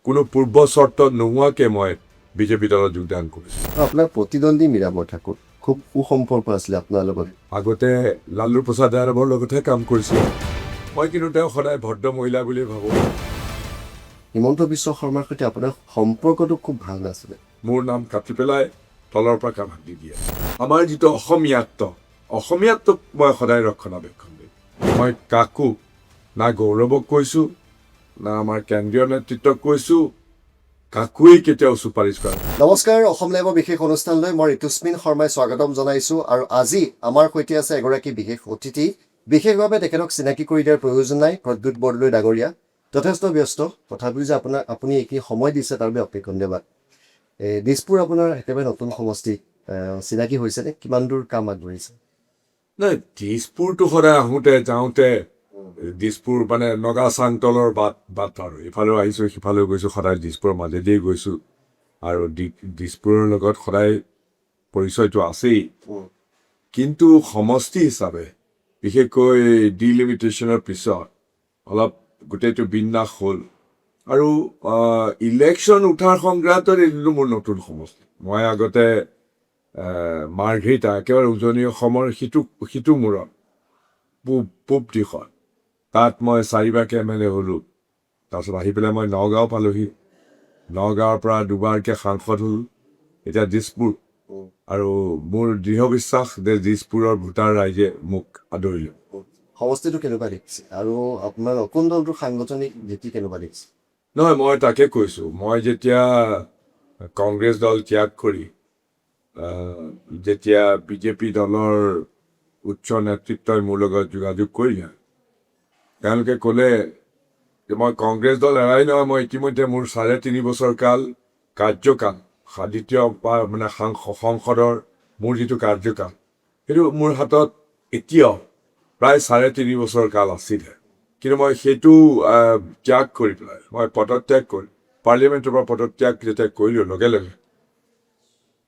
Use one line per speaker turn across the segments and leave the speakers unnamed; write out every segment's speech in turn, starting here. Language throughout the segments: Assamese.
কোনো পূৰ্ব চৰ্ত নোহোৱাকৈ মই বিজেপি দলত যোগদান কৰিছোঁ।
আপোনাৰ প্ৰতিদ্বন্দ্বী মীৰাবৰ ঠাকুৰ খুব সুসম্পৰ্ক আছিলে আপোনাৰ লগত।
আগতে লালু প্ৰসাদ যাদৱৰ লগতহে কাম কৰিছিলোঁ। মই কিন্তু তেওঁ সদায় ভদ্ৰ মহিলা বুলি ভাবোঁ।
হিমন্ত বিশ্ব শৰ্মাৰ সৈতে আপোনাৰ সম্পৰ্কটো খুব ভাল নাছিলে।
মোৰ নাম কাটি পেলাই তলৰ পৰা কাম দি দিয়ে। আমাৰ যিটো অসমীয়াত্বক মই সদায় ৰক্ষণাবেক্ষণ দিম। মই কাকো না গৌৰৱক কৈছোঁ না আমাৰ কেন্দ্ৰীয় নেতৃত্বক কৈছোঁ, কাকোৱেই কেতিয়াও চুপাৰিচ কৰা নাই।
নমস্কাৰ, অসম লাইভৰ বিশেষ অনুষ্ঠানলৈ মই ঋতুস্মিন শৰ্মাই স্বাগতম জনাইছোঁ। আৰু আজি আমাৰ সৈতে আছে এগৰাকী বিশেষ অতিথি। বিশেষভাৱে তেখেতক চিনাকি কৰি দিয়াৰ প্ৰয়োজন নাই। প্ৰদ্যুৎ বৰদলৈ ডাঙৰীয়া যথেষ্ট ব্যস্ত, তথাপিও যে আপুনি এইখিনি সময় দিছে তাৰ বাবে অশেষ ধন্যবাদ। দিছপুৰ আপোনাৰ একেবাৰে নতুন সমষ্টি, চিনাকি হৈছেনে? কিমান দূৰ কাম আগবাঢ়িছে?
নাই, দিছপুৰটো সদায় আহোঁতে যাওঁতে দিছপুৰ মানে নগা চাংতলৰ বাট আৰু ইফালেও আহিছোঁ সিফালেও গৈছোঁ, সদায় দিছপুৰৰ মাজেদিয়ে গৈছোঁ। আৰু দিছপুৰৰ লগত সদায় পৰিচয়টো আছেই। কিন্তু সমষ্টি হিচাপে বিশেষকৈ ডিলিমিটেশ্যনৰ পিছত অলপ গোটেইটো বিন্যাস হ'ল। আৰু ইলেকশ্যন উঠাৰ সংক্ৰান্তত এইটো মোৰ নতুন সমষ্টি। মই আগতে মাৰ্ঘেৰিটা একেবাৰে উজনি অসমৰ সিটো মূৰত পূব দিশত, তাত মই 4বাৰকৈ MLA হ'লোঁ। তাৰপিছত আহি পেলাই মই নগাঁও পালোঁহি। নগাঁৱৰ পৰা দুবাৰকৈ সাংসদ হ'লোঁ। এতিয়া দিছপুৰ। আৰু মোৰ দৃঢ় বিশ্বাস যে দিছপুৰৰ ভোটাৰ ৰাইজে মোক আদৰিলে।
সমষ্টিটো কেনেকুৱা দেখিছে আৰু আপোনাৰ নতুন দলটোৰ সাংগঠনিক নীতি কেনেকুৱা দেখিছে?
নহয়, মই তাকে কৈছোঁ, মই যেতিয়া কংগ্ৰেছ দল ত্যাগ কৰি যেতিয়া বিজেপি দলৰ উচ্চ নেতৃত্বই মোৰ লগত যোগাযোগ কৰিলে, তেওঁলোকে ক'লে যে মই কংগ্ৰেছ দল এৰাই নহয়, মই ইতিমধ্যে মোৰ 3.5 বছৰ কাল কাৰ্যকাল দ্বিতীয় মানে সংসদৰ মোৰ যিটো কাৰ্যকাল, সেইটো মোৰ হাতত এতিয়াও প্ৰায় 3.5 বছৰ কাল আছিলে। কিন্তু মই সেইটো ত্যাগ কৰি পেলাই মই পদত্যাগ কৰি পাৰ্লিয়ামেণ্টৰ পৰা পদত্যাগ যেতিয়া কৰিলোঁ, লগে লগে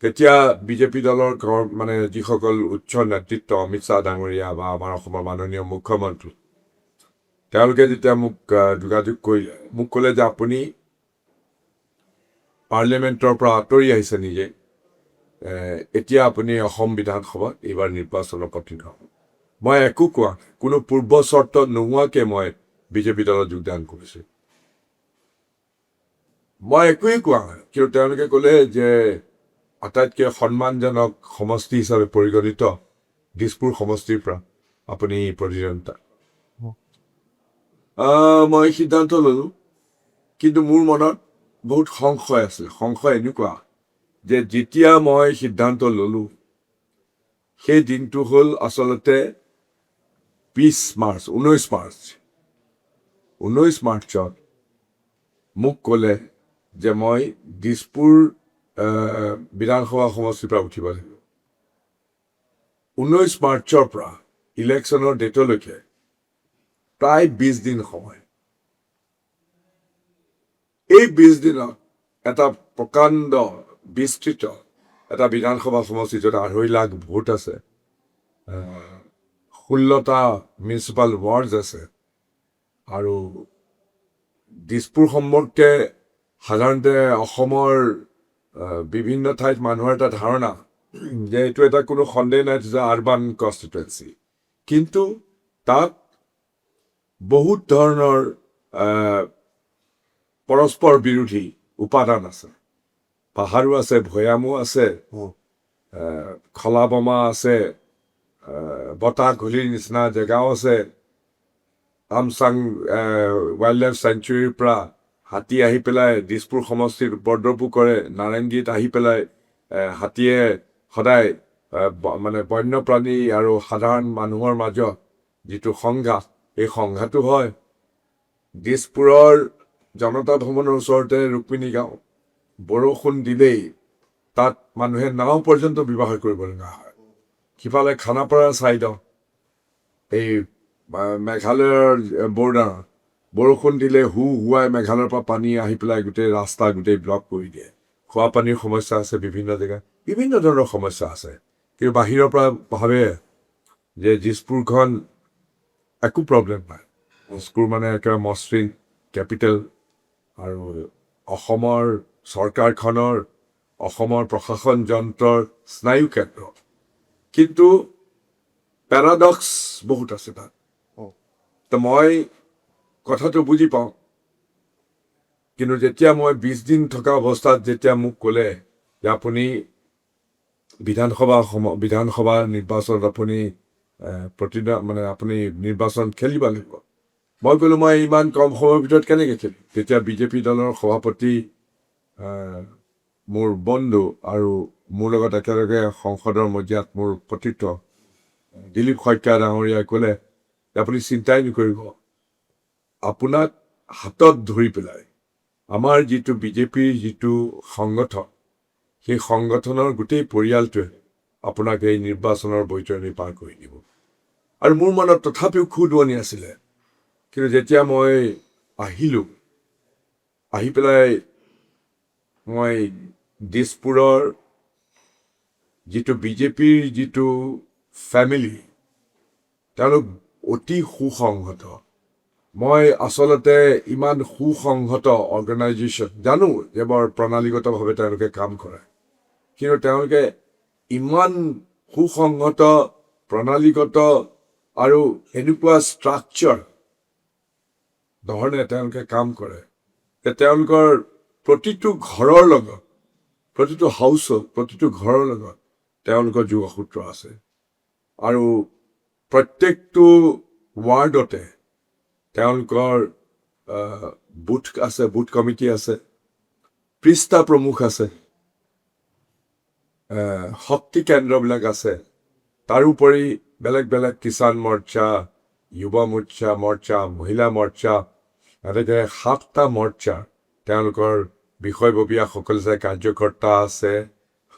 তেতিয়া বিজেপি দলৰ মানে যিসকল উচ্চ নেতৃত্ব, অমিত শ্বাহ ডাঙৰীয়া বা আমাৰ অসমৰ মাননীয় মুখ্যমন্ত্ৰী, তেওঁলোকে যেতিয়া মোক যোগাযোগ কৰিলে, মোক ক'লে যে আপুনি পাৰ্লিয়ামেণ্টৰ পৰা আঁতৰি আহিছে নিজে, এতিয়া আপুনি অসম বিধানসভাত এইবাৰ নিৰ্বাচনৰ প্ৰতিনিধি হ'ব। মই একো কোৱা নাই, কোনো পূৰ্ব চৰ্ত নোহোৱাকৈ মই বিজেপি দলত যোগদান কৰিছোঁ। মই একোৱেই কোৱা নাই, কিন্তু তেওঁলোকে ক'লে যে আটাইতকৈ সন্মানজনক সমষ্টি হিচাপে পৰিগণিত দিছপুৰ সমষ্টিৰ পৰা আপুনি প্ৰতিদ্বন্দ্বিতা। মই সিদ্ধান্ত ল'লোঁ, কিন্তু মোৰ মনত বহুত সংশয় আছিল। সংশয় এনেকুৱা যে যেতিয়া মই সিদ্ধান্ত ল'লোঁ, সেই দিনটো হ'ল আচলতে 19 মাৰ্চত মোক ক'লে যে মই দিছপুৰ বিধানসভা সমষ্টিৰ পৰা উঠিব লাগিব। 19 মাৰ্চৰ পৰা ইলেকশ্যনৰ ডেটলৈকে প্ৰায় 20 দিন সময়। এই 20 দিনত এটা প্ৰকাণ্ড বিস্তৃত এটা বিধানসভা সমষ্টি, য'ত 2.5 লাখ ভোট আছে, 16টা মিউনিচিপাল ৱাৰ্ডছ আছে। আৰু দিছপুৰ সম্পৰ্কে সাধাৰণতে অসমৰ বিভিন্ন ঠাইত মানুহৰ এটা ধাৰণা যে এইটো এটা কোনো সন্দেহ নাই যে আৰবান কনষ্টিটুৱেঞ্চি, কিন্তু তাত বহুত ধৰণৰ পৰস্পৰ বিৰোধী উপাদান আছে। পাহাৰো আছে, ভৈয়ামো আছে, খলা বমা আছে, বতাহ ঘুলিৰ নিচিনা জেগাও আছে। আমচাং ৱাইল্ড লাইফ চেঞ্চুৰীৰ পৰা হাতী আহি পেলাই দিছপুৰ সমষ্টিত উপদ্ৰৱো কৰে। নাৰেংগীত আহি পেলাই হাতীয়ে সদায় মানে বন্যপ্ৰাণী আৰু সাধাৰণ মানুহৰ মাজত যিটো সংঘাত, এই সংঘাতো হয়। দিছপুৰৰ জনতা ভৱনৰ ওচৰতে ৰুক্মিণী গাঁও, বৰষুণ দিলেই তাত মানুহে নাও পৰ্যন্ত ব্যৱহাৰ কৰিব লগা হয়। সিফালে খানাপাৰাৰ ছাইডত এই মেঘালয়ৰ বৰ্ডাৰত বৰষুণ দিলে হুৱাই মেঘালয়ৰ পৰা পানী আহি পেলাই গোটেই ৰাস্তা ব্লক কৰি দিয়ে। খোৱা পানীৰ সমস্যা আছে, বিভিন্ন জেগাত বিভিন্ন ধৰণৰ সমস্যা আছে। কিন্তু বাহিৰৰ পৰা ভাবে যে দিছপুৰখন একো প্ৰব্লেম নাই, দিছপুৰ মানে একেবাৰে মসৃণ কেপিটেল আৰু অসমৰ চৰকাৰখনৰ অসমৰ প্ৰশাসন যন্ত্ৰৰ স্নায়ু কেন্দ্ৰ কিন্তু পেৰাডক্স বহুত আছে তাত তো মই কথাটো বুজি পাওঁ কিন্তু যেতিয়া মই 20 দিন থকা অৱস্থাত যেতিয়া মোক ক'লে যে আপুনি বিধানসভা নিৰ্বাচনত আপুনি মানে আপুনি নিৰ্বাচন খেলিব লাগিব মই ক'লো মই ইমান কম সময়ৰ ভিতৰত কেনেকৈ খেলিম তেতিয়া বিজেপি দলৰ সভাপতি মোৰ বন্ধু আৰু মোৰ লগত একেলগে সংসদৰ মজিয়াত মোৰ প্ৰতিত্ব দিলীপ শইকীয়া ডাঙৰীয়াই ক'লে আপুনি চিন্তাই নকৰিব আপোনাক হাতত ধৰি পেলাই আমাৰ যিটো বিজেপিৰ যিটো সংগঠন সেই সংগঠনৰ গোটেই পৰিয়ালটোৱে আপোনাক এই নিৰ্বাচনৰ বৈতৰণি পাৰ কৰি দিব আৰু মোৰ মনত তথাপিও খুদুৱনি আছিলে কিন্তু যেতিয়া মই আহিলোঁ আহি পেলাই মই দিছপুৰৰ যিটো বিজেপিৰ যিটো ফেমিলি তেওঁলোক অতি সুসংহত মই আচলতে ইমান সুসংহত অৰ্গেনাইজেশ্যন জানো যে বৰ প্ৰণালীগতভাৱে তেওঁলোকে কাম কৰে কিন্তু তেওঁলোকে ইমান সুসংহত প্ৰণালীগত আৰু এনেকুৱা ষ্ট্ৰাকচাৰ ধৰণে তেওঁলোকে কাম কৰে যে তেওঁলোকৰ প্ৰতিটো ঘৰৰ লগত প্ৰতিটো হাউচত প্ৰতিটো ঘৰৰ লগত তেওঁলোকৰ যোগসূত্ৰ আছে আৰু প্ৰত্যেকটো ৱাৰ্ডতে তেওঁলোকৰ বুথ আছে বুথ কমিটি আছে পৃষ্ঠা প্ৰমুখ আছে শক্তি কেন্দ্ৰবিলাক আছে তাৰোপৰি বেলেগ বেলেগ কিষাণ মৰ্চা যুৱ মৰ্চা মহিলা মৰ্চা এনেকৈ 7টা মৰ্চা তেওঁলোকৰ বিষয়ববীয়াসকল যে কাৰ্যকৰ্তা আছে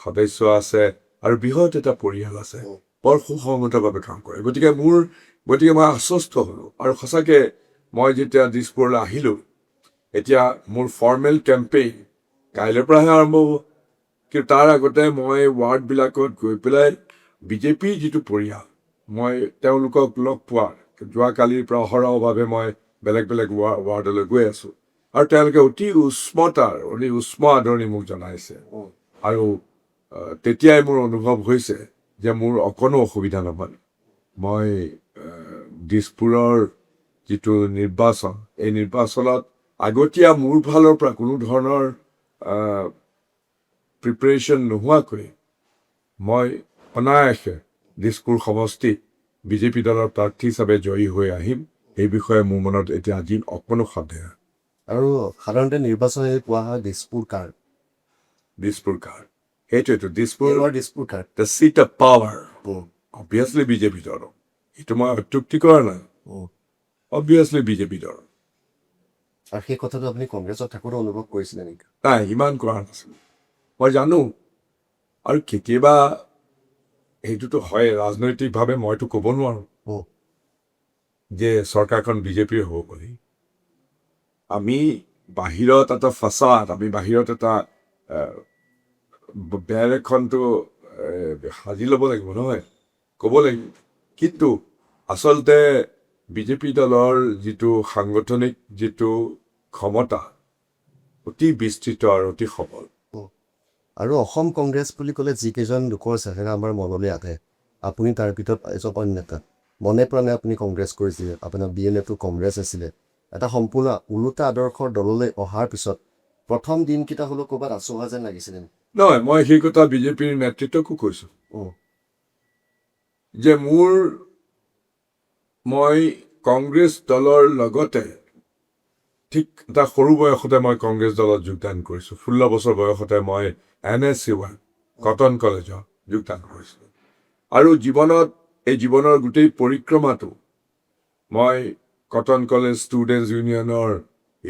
সদস্য আছে আৰু বৃহৎ এটা পৰিয়াল আছে বৰ সুসংগতভাৱে কাম কৰে গতিকে মই আশ্বস্ত হ'লোঁ আৰু সঁচাকৈ মই যেতিয়া দিছপুৰলৈ আহিলোঁ এতিয়া মোৰ ফৰ্মেল কেম্পেইন কাইলৈৰ পৰাহে আৰম্ভ হ'ব কিন্তু তাৰ আগতে মই ৱাৰ্ডবিলাকত গৈ পেলাই বিজেপিৰ যিটো পৰিয়াল মই তেওঁলোকক লগ পোৱাৰ যোৱাকালিৰ পৰা অহৰহভাৱে মই বেলেগ বেলেগ ৱাৰ্ডলৈ গৈ আছোঁ আৰু তেওঁলোকে অতি উষ্ম আদৰণি মোক জনাইছে আৰু তেতিয়াই মোৰ অনুভৱ হৈছে যে মোৰ অকণো অসুবিধা নহয় মই দিছপুৰৰ যিটো নিৰ্বাচন এই নিৰ্বাচনত আগতীয়া মোৰ ফালৰ পৰা কোনো ধৰণৰ প্ৰিপেৰেশ্যন নোহোৱাকৈ মই অনায়াসে দিছপুৰ সমষ্টিত বিজেপি দলৰ প্ৰাৰ্থী হিচাপে জয়ী হৈ আহিম এই বিষয়ে মোৰ মনত এতিয়া আজি অকণো সন্দেহ
আৰু সাধাৰণতে নিৰ্বাচন কোৱা হয় দিছপুৰ কাৰ
সেইটোৱেতো দিছপুৰ
কাৰ
the seat of power obviously BJP দলৰ এইটো মই অত্যুক্তি কৰা নাই অবভিয়াছলি বিজেপি দলৰ
আৰু সেই কথাটো আপুনি কংগ্ৰেছত থাকোঁতে অনুভৱ কৰিছিলে নেকি
নাই ইমান কৰা নাছিলোঁ মই জানো আৰু কেতিয়াবা সেইটোতো হয় ৰাজনৈতিকভাৱে মইতো ক'ব নোৱাৰোঁ যে চৰকাৰখন বিজেপিৰ হ'ব বুলি আমি বাহিৰত এটা ফাচাদ আমি বাহিৰত এটা বেৰ এখনটো সাজি ল'ব লাগিব নহয় ক'ব লাগিব কিন্তু আচলতে বিজেপি দলৰ যিটো সাংগঠনিক যিটো ক্ষমতা অতি বিস্তৃত আৰু অতি সবল
আৰু অসম কংগ্ৰেছ বুলি ক'লে যিকেইজন লোকৰ চেহেৰা আমাৰ মনলৈ আহে আপুনি তাৰ ভিতৰত এজন নেতা মনে প্ৰাণে আপুনি কংগ্ৰেছ কৰিছিলে আপোনাৰ BNF কংগ্ৰেছ আছিলে এটা সম্পূৰ্ণ ওলোটা আদৰ্শৰ দললৈ অহাৰ পিছত প্ৰথম দিনকেইটা হ'লেও ক'ৰবাত আচোহা যেন লাগিছিলে
নহয় মই সেই কথা বিজেপিৰ নেতৃত্বকো কৈছোঁ যে মই কংগ্ৰেছ দলৰ লগতে ঠিক এটা সৰু বয়সতে মই কংগ্ৰেছ দলত যোগদান কৰিছোঁ 16 বছৰ বয়সতে মই NSCY কটন কলেজত যোগদান কৰিছিলোঁ আৰু জীৱনৰ গোটেই পৰিক্ৰমাটো মই কটন কলেজ ষ্টুডেণ্টছ ইউনিয়নৰ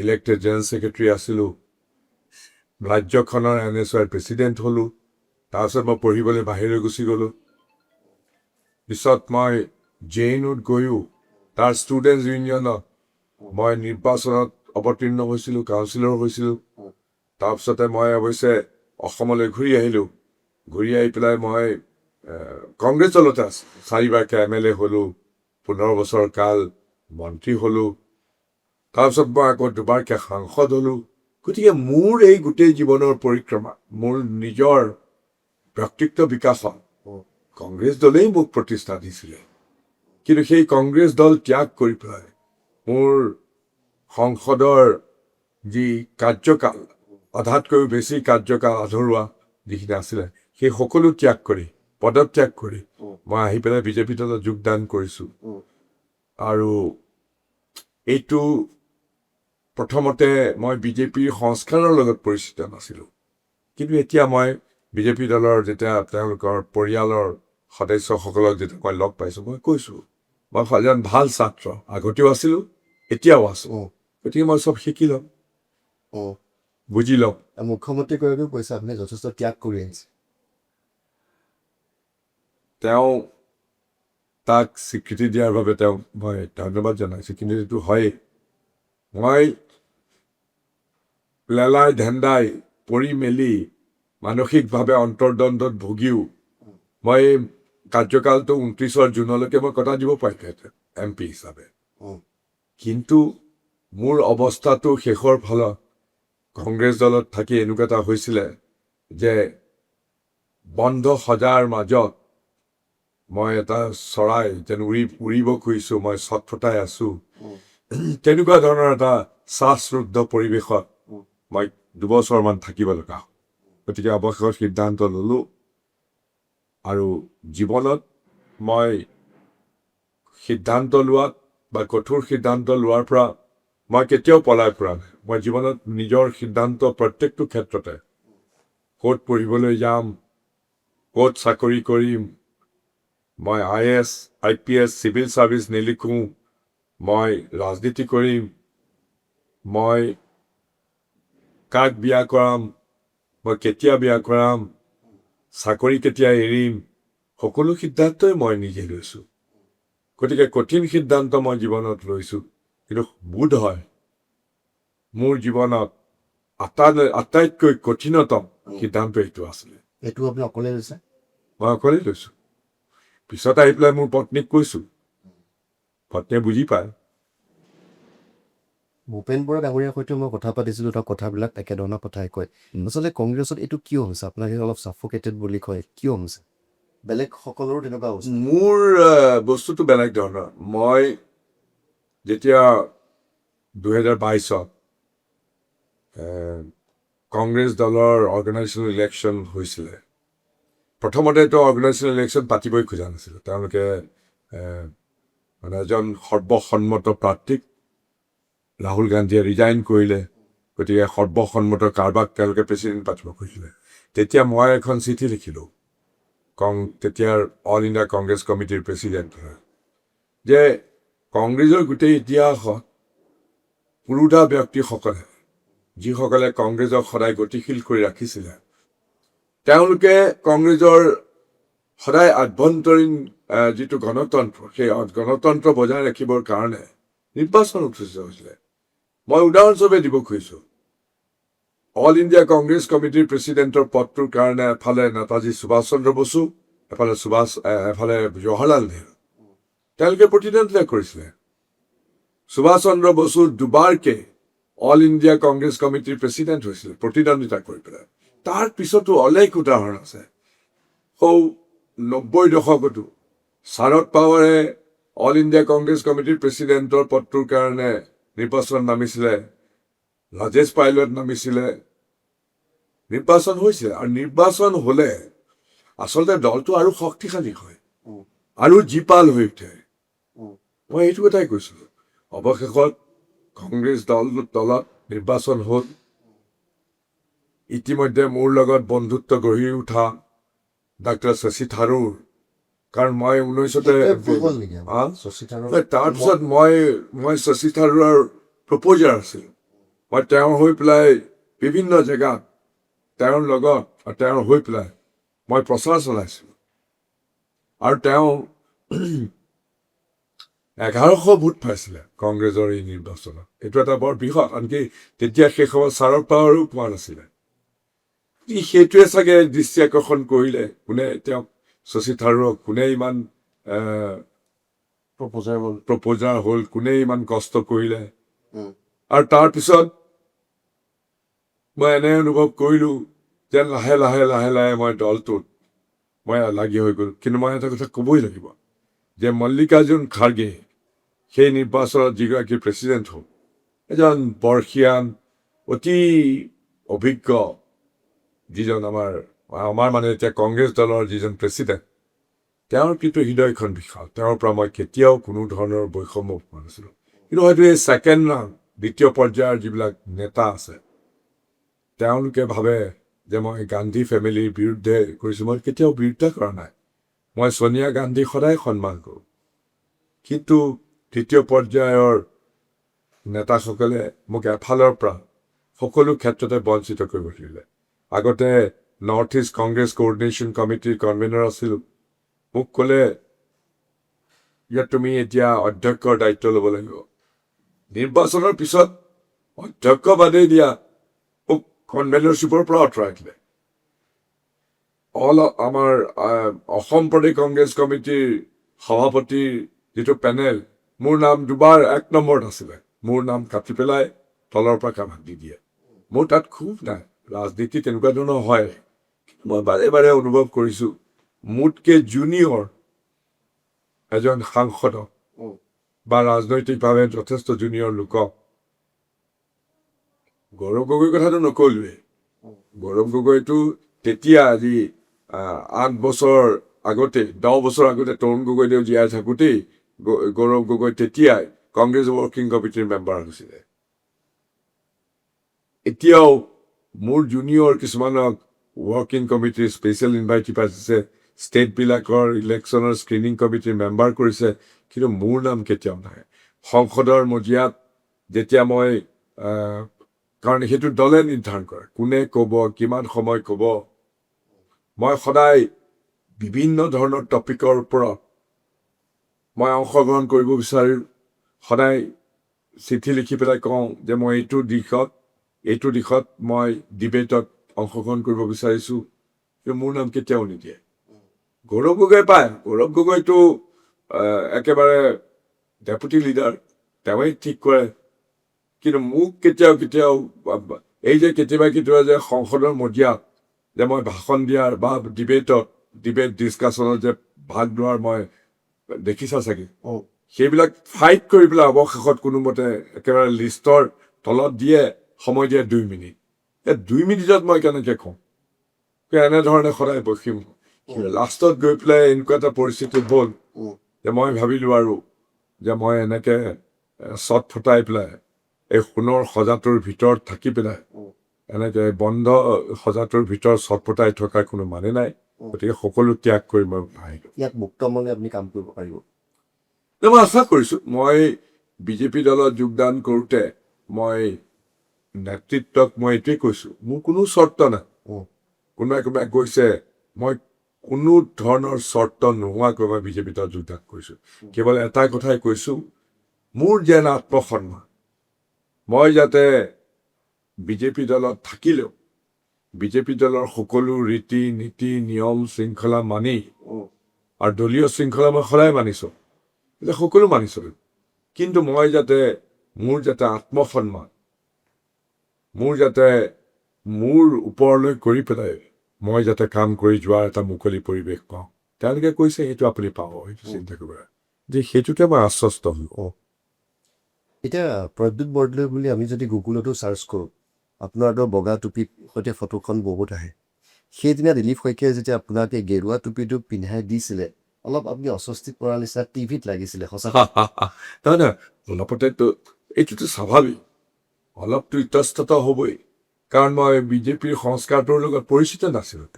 ইলেক্টেড জেনেৰেল ছেক্ৰেটাৰী আছিলোঁ ৰাজ্যখনৰ NSYৰ প্ৰেছিডেণ্ট হ'লোঁ তাৰপিছত মই পঢ়িবলৈ বাহিৰলৈ গুচি গ'লোঁ পিছত মই JNUত গৈও তাৰ ষ্টুডেণ্টছ ইউনিয়নত মই নিৰ্বাচনত অৱতীৰ্ণ হৈছিলোঁ কাউন্সিলৰ হৈছিলোঁ তাৰপিছতে মই অৱশ্যে অসমলৈ ঘূৰি আহিলোঁ ঘূৰি আহি পেলাই মই কংগ্ৰেছ দলতে আছোঁ 4বাৰকৈ MLA হ'লোঁ 15 বছৰ কাল মন্ত্ৰী হ'লোঁ তাৰপিছত মই আকৌ 2বাৰকৈ সাংসদ হ'লোঁ গতিকে মোৰ এই গোটেই জীৱনৰ পৰিক্ৰমা মোৰ নিজৰ ব্যক্তিত্ব বিকাশত কংগ্ৰেছ দলেই মোক প্ৰতিষ্ঠা দিছিলে কিন্তু সেই কংগ্ৰেছ দল ত্যাগ কৰি পেলাই মোৰ সংসদৰ যি কাৰ্যকাল আধাতকৈও বেছি কাৰ্যকাল আধৰুৱা যিখিনি আছিলে সেই সকলো ত্যাগ কৰি পদত্যাগ কৰি মই আহি পেলাই বিজেপি দলত যোগদান কৰিছোঁ আৰু এইটো প্ৰথমতে মই বিজেপিৰ সংস্কাৰৰ লগত পৰিচিত নাছিলোঁ কিন্তু এতিয়া মই বিজেপি দলৰ যেতিয়া তেওঁলোকৰ পৰিয়ালৰ সদস্যসকলক যেতিয়া মই লগ পাইছোঁ মই কৈছোঁ মই এজন ভাল ছাত্ৰ আগতেও আছিলোঁ এতিয়াও আছোঁ গতিকে মই চব শিকি ল'ম বুজি ল'ম
মুখ্যমন্ত্ৰীগৰাকীও কৈছে আপুনি যথেষ্ট ত্যাগ কৰি আহিছে
তেওঁ তাক স্বীকৃতি দিয়াৰ বাবে তেওঁক মই ধন্যবাদ জনাইছোঁ কিন্তু এইটো হয়েই মই লেলাই ধেন্দাই পৰি মেলি মানসিকভাৱে অন্তৰ্দ্বন্দ্বত ভুগিও মই কাৰ্যকালটো 29 জুনলৈকে মই কটাই দিব পাৰিলোহেঁতেন MP হিচাপে কিন্তু মোৰ অৱস্থাটো শেষৰ ফালত কংগ্ৰেছ দলত থাকি এনেকুৱা এটা হৈছিলে যে বন্ধ সজাৰ মাজত মই এটা চৰাই যেন উৰিব খুজিছোঁ মই ছটফটাই আছোঁ তেনেকুৱা ধৰণৰ এটা শ্বাসৰুদ্ধ পৰিৱেশত মই 2 বছৰমান থাকিব লগা হ'ল গতিকে অৱশেষত সিদ্ধান্ত ল'লোঁ আৰু জীৱনত মই সিদ্ধান্ত লোৱাত বা কঠোৰ সিদ্ধান্ত লোৱাৰ পৰা মই কেতিয়াও পলাই পৰা নাই মই জীৱনত নিজৰ সিদ্ধান্ত প্ৰত্যেকটো ক্ষেত্ৰতে ক'ত পঢ়িবলৈ যাম ক'ত চাকৰি কৰিম মই IAS IPS চিভিল ছাৰ্ভিচ নিলিখোঁ মই ৰাজনীতি কৰিম মই কাক বিয়া কৰাম মই কেতিয়া বিয়া কৰাম চাকৰি কেতিয়া এৰিম সকলো সিদ্ধান্তই মই নিজে লৈছোঁ গতিকে কঠিন সিদ্ধান্ত মই জীৱনত লৈছোঁ কিন্তু বোধ হয় মোৰ জীৱনত আটাইতকৈ কঠিনতম সিদ্ধান্ত এইটো আছিলে
এইটো আপুনি অকলে লৈছে
মই অকলেই লৈছোঁ পিছত আহি পেলাই মোৰ পত্নীক কৈছোঁ পত্নীয়ে বুজি পায়
ভূপেন বৰা ডাঙৰীয়াৰ সৈতে মই কথা পাতিছিলোঁ তাৰ কথাবিলাক একেধৰণৰ কথাই কয় আচলতে কংগ্ৰেছত এইটো কিয় হৈছে আপোনালোকে অলপ ছাফোকেটেড বুলি কয় কিয় হৈছে বেলেগ সকলোৰো তেনেকুৱা হৈছে
মোৰ বস্তুটো বেলেগ ধৰণৰ মই যেতিয়া 2022ত কংগ্ৰেছ দলৰ অৰ্গেনাইজেশ্যনেল ইলেকশ্যন হৈছিলে প্ৰথমতেতো অৰ্গেনাইজেশ্যনেল ইলেকশ্যন পাতিবই খোজা নাছিল তেওঁলোকে মানে এজন সৰ্বসন্মত প্ৰাৰ্থীক ৰাহুল গান্ধীয়ে ৰিজাইন কৰিলে গতিকে সৰ্বসন্মত কাৰোবাক তেওঁলোকে প্ৰেচিডেণ্ট পাতিব খুজিছিলে তেতিয়া মই এখন চিঠি লিখিলোঁ তেতিয়াৰ অল ইণ্ডিয়া কংগ্ৰেছ কমিটিৰ প্ৰেচিডেণ্ট যে কংগ্ৰেছৰ গোটেই ইতিহাসত পুৰুধা ব্যক্তিসকলে যিসকলে কংগ্ৰেছক সদায় গতিশীল কৰি ৰাখিছিলে তেওঁলোকে কংগ্ৰেছৰ সদায় আভ্যন্তৰীণ যিটো গণতন্ত্ৰ সেই গণতন্ত্ৰ বজাই ৰাখিবৰ কাৰণে নিৰ্বাচন অনুষ্ঠিত হৈছিলে মই উদাহৰণস্বৰূপে দিব খুজিছোঁ অল ইণ্ডিয়া কংগ্ৰেছ কমিটিৰ প্ৰেচিডেণ্টৰ পদটোৰ কাৰণে এফালে নেতাজী সুভাষ চন্দ্ৰ বসু এফালে জৱাহৰলাল নেহৰু তেওঁলোকে প্ৰতিদ্বন্দ্বিতা কৰিছিলে সুভাষ চন্দ্ৰ বসু দুবাৰকে অল ইণ্ডিয়া কংগ্ৰেছ কমিটিৰ প্ৰেচিডেণ্ট হৈছিলে প্ৰতিদ্বন্দ্বিতা কৰি পেলাই তাৰ পিছতো অলেখ উদাহৰণ আছে 90 দশকতো শাৰদ পাৱাৰে অল ইণ্ডিয়া কংগ্ৰেছ কমিটিৰ প্ৰেচিডেণ্টৰ পদটোৰ কাৰণে নিৰ্বাচন নামিছিলে ৰাজেশ পাইলট নামিছিলে নিৰ্বাচন হৈছিলে আৰু নিৰ্বাচন হ'লে আচলতে দলটো আৰু শক্তিশালী হয় আৰু জীপাল হৈ উঠে মই এইটো কথাই কৈছিলোঁ অৱশেষত কংগ্ৰেছ দলত নিৰ্বাচন হ'ল ইতিমধ্যে মোৰ লগত বন্ধুত্ব গঢ়ি উঠা ডাক্তৰ শশী থাৰুৰ কাৰণ মই 19তে তাৰপিছত মই শশী থাৰুৰৰ প্ৰপ'জাৰ আছিলোঁ মই তেওঁৰ হৈ পেলাই বিভিন্ন জেগাত তেওঁৰ লগত তেওঁৰ হৈ পেলাই মই প্ৰচাৰ চলাইছিলোঁ আৰু তেওঁ 1100 ভোট পাইছিলে কংগ্ৰেছৰ এই নিৰ্বাচনত এইটো এটা বৰ বৃহৎ আনকি তেতিয়া সেই সময়ত শাৰদ পাৱাৰো পোৱা নাছিলে সেইটোৱে চাগে দৃষ্টি আকৰ্ষণ কৰিলে কোনে তেওঁক শশী থাৰুৰক কোনে ইমান প্ৰপ'জাৰ হ'ল কোনে ইমান কষ্ট কৰিলে আৰু তাৰপিছত মই এনে অনুভৱ কৰিলোঁ যেন লাহে লাহে লাহে লাহে মই দলটোত মই লাগি হৈ গ'ল। কিন্তু মই এটা কথা ক'বই লাগিব যে মল্লিকাৰ্জুন খাৰ্গে সেই নিৰ্বাচনত যিগৰাকী প্ৰেচিডেণ্ট হ'ল, এজন বৰ্ষীয়ান অতি অভিজ্ঞ যিজন আমাৰ মানে এতিয়া কংগ্ৰেছ দলৰ যিজন প্ৰেচিডেণ্ট, তেওঁৰ কিন্তু হৃদয়খন বিশাল। তেওঁৰ পৰা মই কেতিয়াও কোনো ধৰণৰ বৈষম্য পোৱা নাছিলোঁ। কিন্তু হয়তো এই ছেকেণ্ড ৰাউণ্ড, দ্বিতীয় পৰ্যায়ৰ যিবিলাক নেতা আছে, তেওঁলোকে ভাবে যে মই গান্ধী ফেমিলিৰ বিৰুদ্ধে কৰিছোঁ। মই কেতিয়াও বিৰুদ্ধে কৰা নাই। মই ছোনিয়া গান্ধীক সদায় সন্মান কৰোঁ। কিন্তু তৃতীয় পৰ্যায়ৰ নেতাসকলে মোক এফালৰ পৰা সকলো ক্ষেত্ৰতে বঞ্চিত কৰিব ধৰিলে। আগতে নৰ্থ ইষ্ট কংগ্ৰেছ কোঅৰ্ডিনেশ্যন কমিটিৰ কনভেনাৰ আছিলোঁ। মোক ক'লে যে তুমি এতিয়া অধ্যক্ষৰ দায়িত্ব ল'ব লাগিব। নিৰ্বাচনৰ পিছত অধ্যক্ষ বাদেই দিয়া, মোক কনভেনাৰশ্বিপৰ পৰা আঁতৰাই দিলে। আমাৰ অসম প্ৰদেশ কংগ্ৰেছ কমিটিৰ সভাপতিৰ যিটো পেনেল, মোৰ নাম দুবাৰ 1 নম্বৰত আছিলে। মোৰ নাম কাটি পেলাই তলৰ পৰা কামাক দি দিয়ে। মোৰ তাত খুব নাই, ৰাজনীতি তেনেকুৱা ধৰণৰ হয়। মই বাৰে বাৰে অনুভৱ কৰিছোঁ মোতকৈ জুনিয়ৰ এজন সাংসদক বা ৰাজনৈতিকভাৱে যথেষ্ট জুনিয়ৰ লোকক, গৌৰৱ গগৈৰ কথাটো নকলোৱেই। গৌৰৱ গগৈটো তেতিয়া আজি 8 বছৰ আগতে, 10 বছৰ আগতে তৰুণ গগৈদেউ জীয়াই থাকোঁতেই গৌৰৱ গগৈ তেতিয়াই কংগ্ৰেছ ৱৰ্কিং কমিটিৰ মেম্বাৰ হৈছিলে। এতিয়াও মোৰ জুনিয়ৰ কিছুমানক ৱৰ্কিং কমিটিৰ স্পেচিয়েল ইনভাইটি পাইছে, ষ্টেটবিলাকৰ ইলেকশ্যনৰ স্ক্ৰিনিং কমিটিৰ মেম্বাৰ কৰিছে, কিন্তু মোৰ নাম কেতিয়াও নাই সংসদৰ মজিয়াত। যেতিয়া মই কাৰণ সেইটো দলে নিৰ্ধাৰণ কৰে কোনে ক'ব, কিমান সময় ক'ব। মই সদায় বিভিন্ন ধৰণৰ টপিকৰ ওপৰত মই অংশগ্ৰহণ কৰিব বিচাৰোঁ। সদায় চিঠি লিখি পেলাই কওঁ যে মই এইটো দিশত মই ডিবেটত অংশগ্ৰহণ কৰিব বিচাৰিছোঁ, কিন্তু মোৰ নাম কেতিয়াও নিদিয়ে। গৌৰৱ গগৈ পায়। গৌৰৱ গগৈটো একেবাৰে ডেপুটি লিডাৰ, তেওঁৱেই ঠিক কৰে। কিন্তু মোক কেতিয়াও এই যে কেতিয়াবা যে সংসদৰ মজিয়াত যে মই ভাষণ দিয়াৰ বা ডিবেট ডিছকাশ্যনত যে ভাগ লোৱাৰ মই দেখিছা চাগে, সেইবিলাক ফাইট কৰি পেলাই অৱশেষত কোনোমতে একেবাৰে লিষ্টৰ তলত দিয়ে, সময় দিয়ে 2 মিনিট। এই 2 মিনিটত মই কেনেকৈ কওঁ? এনেধৰণে সদায় বসিম। লাষ্টত গৈ পেলাই এনেকুৱা এটা পৰিস্থিতি হ'ল যে মই ভাবিলোঁ আৰু যে মই এনেকৈ চট ফটাই পেলাই এই সোণৰ সজাটোৰ ভিতৰত থাকি পেলাই এনেকৈ বন্ধ সজাটোৰ ভিতৰত চটফটাই থকাৰ কোনো মানে নাই। গতিকে সকলো ত্যাগ কৰি মই আহিলোঁ।
ইয়াত মুক্ত মনে আপুনি কাম কৰিব পাৰিব।
মই আশা কৰিছোঁ। মই বিজেপি দলত যোগদান কৰোঁতে মই নেতৃত্বক মই এইটোৱেই কৈছোঁ, মোৰ কোনো চৰ্ত নাই। কোনোবাই কৈছে, মই কোনো ধৰণৰ চৰ্ত নোহোৱাকৈ মই বিজেপি দলত যোগদান কৰিছোঁ। কেৱল এটা কথাই কৈছোঁ, মোৰ যেন আত্মসন্মান, মই যাতে বিজেপি দলত থাকিলেও বিজেপি দলৰ সকলো ৰীতি নীতি নিয়ম শৃংখলা মানি, আৰু দলীয় শৃংখলা মই সদায় মানিছোঁ, এতিয়া সকলো মানিছোঁ, কিন্তু মই যাতে মোৰ যাতে আত্মসন্মান, মোৰ যাতে মোৰ ওপৰলৈ কৰি পেলাই মই যাতে কাম কৰি যোৱাৰ এটা মুকলি পৰিৱেশ পাওঁ। তেওঁলোকে কৈছে সেইটো আপুনি পাব, সেইটো চিন্তা কৰিব যে সেইটোতে মই আশ্বস্ত হওঁ।
এতিয়া প্ৰদ্যুৎ বৰদলৈ বুলি আমি যদি গুগলতো চাৰ্চ কৰোঁ, আপোনাৰতো বগা টুপিৰ সৈতে ফটোখন বহুত আহে। সেইদিনা দিলীপ শইকীয়াই যেতিয়া আপোনাক এই গেৰুৱা টুপিটো পিন্ধাই দিছিলে, অলপ আপুনি অস্বস্তিত পৰা নিচিনা টিভিত লাগিছিলে, সঁচা?
নহয়, অলপতেতো এইটোতো স্বাভাৱিক, অলপতো ইতস্তত হ'বই, কাৰণ মই বিজেপিৰ সংস্কাৰটোৰ লগত পৰিচিত নাছিলোঁ।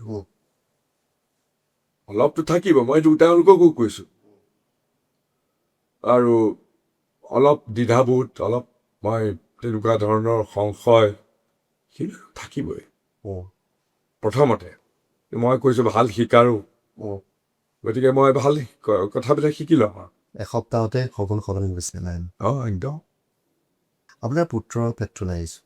অলপতো থাকিব, মই তেওঁলোককো কৈছোঁ। আৰু অলপ দ্বিধাবোধ, অলপ মই তেনেকুৱা ধৰণৰ সংশয় সেইবিলাক থাকিবই। প্ৰথমতে মই কৈছোঁ ভাল শিকাৰো, গতিকে মই ভাল কথাবিলাক শিকি লওঁ।
এসপ্তাহতে সকলো সলনি হৈছিলে নাই?
একদম।
আপোনাৰ পুত্ৰৰ ক্ষেত্ৰলৈ আহিছোঁ,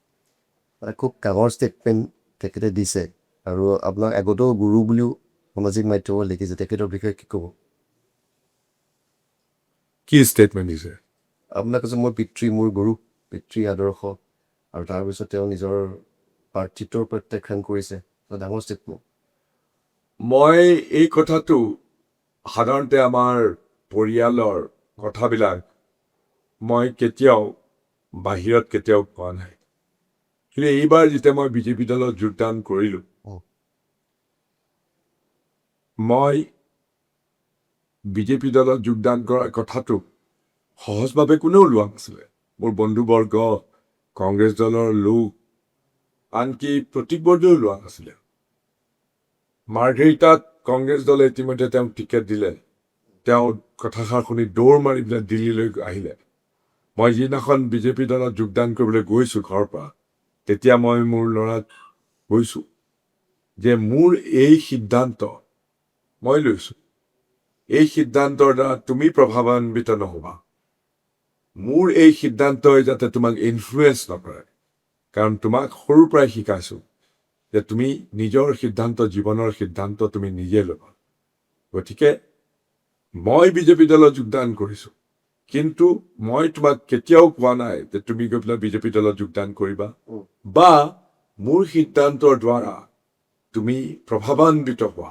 খুব ডাঙৰ ষ্টেটমেণ্ট তেখেতে দিছে, আৰু আপোনাক আগতেও গুৰু বুলিও সামাজিক মাধ্যমত লিখিছে, তেখেতৰ বিষয়ে কি ক'ব?
কি ষ্টেটমেণ্ট দিছে?
আপোনাক কৈছে মোৰ পিতৃ মোৰ গুৰু, পিতৃ আদৰ্শ, আৰু তাৰপিছত তেওঁ নিজৰ প্ৰাৰ্থিত্বৰ প্ৰত্যাখ্যান কৰিছে এটা ডাঙৰ ষ্টেটমেণ্ট।
মই এই কথাটো সাধাৰণতে আমাৰ পৰিয়ালৰ কথাবিলাক মই কেতিয়াও বাহিৰত কেতিয়াও কোৱা নাই। কিন্তু এইবাৰ যেতিয়া মই বিজেপি দলত যোগদান কৰিলোঁ, মই বিজেপি দলত যোগদান কৰাৰ কথাটো সহজভাৱে কোনেও লোৱা নাছিলে। মোৰ বন্ধুবৰ্গ, কংগ্ৰেছ দলৰ লোক, আনকি প্ৰতীক বৰদলৈও লোৱা নাছিলে। মাৰ্ঘেৰিটাত কংগ্ৰেছ দলে ইতিমধ্যে তেওঁক টিকেট দিলে। তেওঁ কথাষাৰ শুনি দৌৰ মাৰি পেলাই দিল্লীলৈ আহিলে। মই যিদিনাখন বিজেপি দলত যোগদান কৰিবলৈ গৈছোঁ ঘৰৰ পৰা, তেতিয়া মই মোৰ ল'ৰাক কৈছোঁ যে মোৰ এই সিদ্ধান্ত মই লৈছোঁ, এই সিদ্ধান্তৰ দ্বাৰা তুমি প্ৰভাৱান্বিত নহ'বা। মোৰ এই সিদ্ধান্তই যাতে তোমাক ইনফ্লুৱেঞ্চ নকৰে, কাৰণ তোমাক সৰুৰ পৰাই শিকাইছোঁ যে তুমি নিজৰ সিদ্ধান্ত, জীৱনৰ সিদ্ধান্ত তুমি নিজে ল'বা। গতিকে মই বিজেপি দলত যোগদান কৰিছোঁ, কিন্তু মই তোমাক কেতিয়াও কোৱা নাই যে তুমি গৈ পেলাই বিজেপি দলত যোগদান কৰিবা বা মোৰ সিদ্ধান্তৰ দ্বাৰা তুমি প্ৰভাৱান্বিত হোৱা।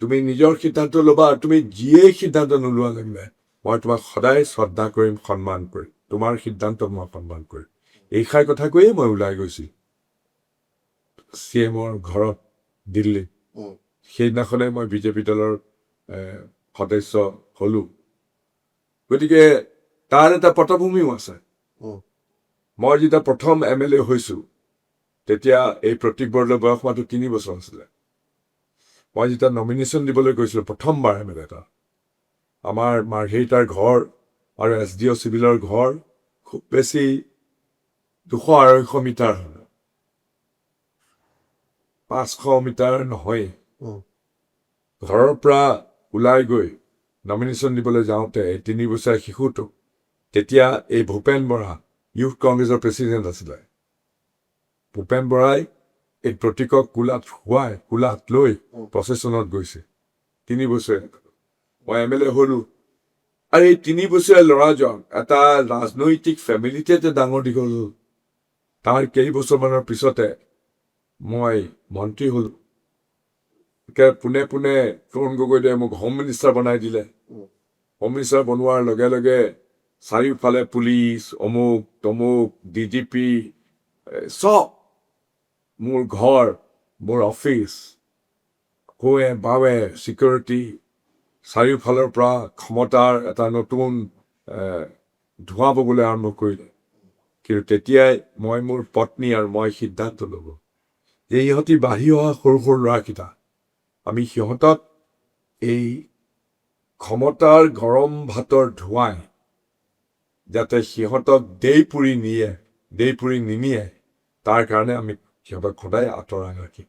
তুমি নিজৰ সিদ্ধান্ত ল'বা, আৰু তুমি যিয়েই সিদ্ধান্ত নোলোৱা লাগিলে মই তোমাক সদায় শ্ৰদ্ধা কৰিম, সন্মান কৰিম, তোমাৰ সিদ্ধান্তক মই সন্মান কৰিম। এইষাৰ কথা কৈয়ে মই ওলাই গৈছোঁ CMৰ ঘৰত দিল্লী। সেইদিনাখনে মই বিজেপি দলৰ সদস্য হ'লোঁ। গতিকে তাৰ এটা পটভূমিও আছে। মই যেতিয়া প্ৰথম MLA হৈছোঁ, তেতিয়া এই প্ৰতীক বৰদলৈৰ বয়স মাত্ৰ 3 বছৰ আছিলে। মই যেতিয়া নমিনেশ্যন দিবলৈ গৈছিলোঁ প্ৰথমবাৰ MLA এটা, আমাৰ মাৰ্ঘেৰিটাৰ ঘৰ আৰু SDO চিভিলৰ ঘৰ খুব বেছি 200-250 মিটাৰ হ'ল, 500 মিটাৰ নহয়। ঘৰৰ পৰা ওলাই গৈ নমিনেশ্যন দিবলৈ যাওঁতে 3 বছৰীয়া শিশুটোক, তেতিয়া এই ভূপেন বৰা ইউথ কংগ্ৰেছৰ প্ৰেচিডেণ্ট আছিলে, ভূপেন বৰাই এই প্ৰতীকক কোলাত লৈ প্ৰচেশ্যনত গৈছে। 3 বছৰীয়া মই MLA হ'লোঁ। আৰু এই 3 বছৰীয়া ল'ৰাজন এটা ৰাজনৈতিক ফেমিলিতে ডাঙৰ দীঘল হ'ল। তাৰ কেইবছৰমানৰ পিছতে মই মন্ত্ৰী হ'লোঁ। পোনে পোনে তৰুণ গগৈদেৱে মোক হোম মিনিষ্টাৰ বনাই দিলে। হোম মিনিষ্টাৰ বনোৱাৰ লগে লগে চাৰিওফালে পুলিচ, অমুক তমুক, DGP, চব মোৰ ঘৰ, মোৰ অফিচ, সোঁৱে বাৱে চিকিউৰিটি, চাৰিওফালৰ পৰা ক্ষমতাৰ এটা নতুন ধোঁৱা ববলৈ আৰম্ভ কৰিলে। কিন্তু তেতিয়াই মই মোৰ পত্নী আৰু মই সিদ্ধান্ত ল'লোঁ যে ইহঁতি বাঢ়ি অহা সৰু সৰু ল'ৰাকেইটা, আমি সিহঁতক এই ক্ষমতাৰ গৰম ভাতৰ ধোঁৱাই যাতে সিহঁতক দেই পুৰি নিনিয়ে, তাৰ কাৰণে আমি সিহঁতক সদায় আঁতৰাই ৰাখিম।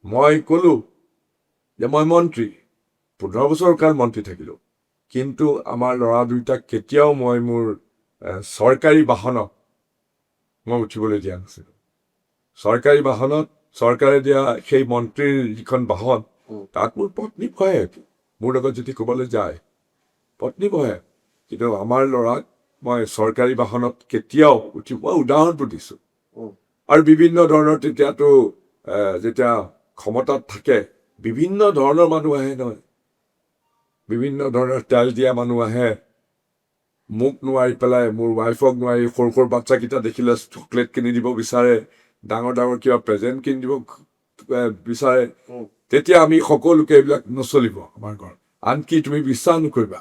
মই ক'লোঁ যে মই মন্ত্ৰী, 15 বছৰ কাল মন্ত্ৰী থাকিলোঁ, কিন্তু আমাৰ ল'ৰা দুটাক কেতিয়াও মই মোৰ চৰকাৰী বাহনত মই উঠিবলৈ দিয়া নাছিলোঁ। চৰকাৰী বাহনত, চৰকাৰে দিয়া সেই মন্ত্ৰীৰ যিখন বাহন, তাত মোৰ পত্নী বহে, মোৰ লগত যদি ক'বলৈ যায় পত্নী বহে, কিন্তু আমাৰ ল'ৰাক মই চৰকাৰী বাহনত কেতিয়াও মই উদাহৰণটো দিছোঁ। আৰু বিভিন্ন ধৰণৰ তেতিয়াতো যেতিয়া ক্ষমতাত থাকে বিভিন্ন ধৰণৰ মানুহ আহে নহয়, বিভিন্ন ধৰণৰ তেল দিয়া মানুহ আহে। মোক নোৱাৰি পেলাই, মোৰ ৱাইফক নোৱাৰি, সৰু সৰু বাচ্চাকেইটা দেখিলে চকলেট কিনি দিব বিচাৰে, ডাঙৰ ডাঙৰ কিবা প্ৰেজেণ্ট কিনি দিব বিচাৰে। তেতিয়া আমি সকলোকে এইবিলাক নচলিব আমাৰ ঘৰত। আনকি তুমি বিশ্বাস নকৰিবা,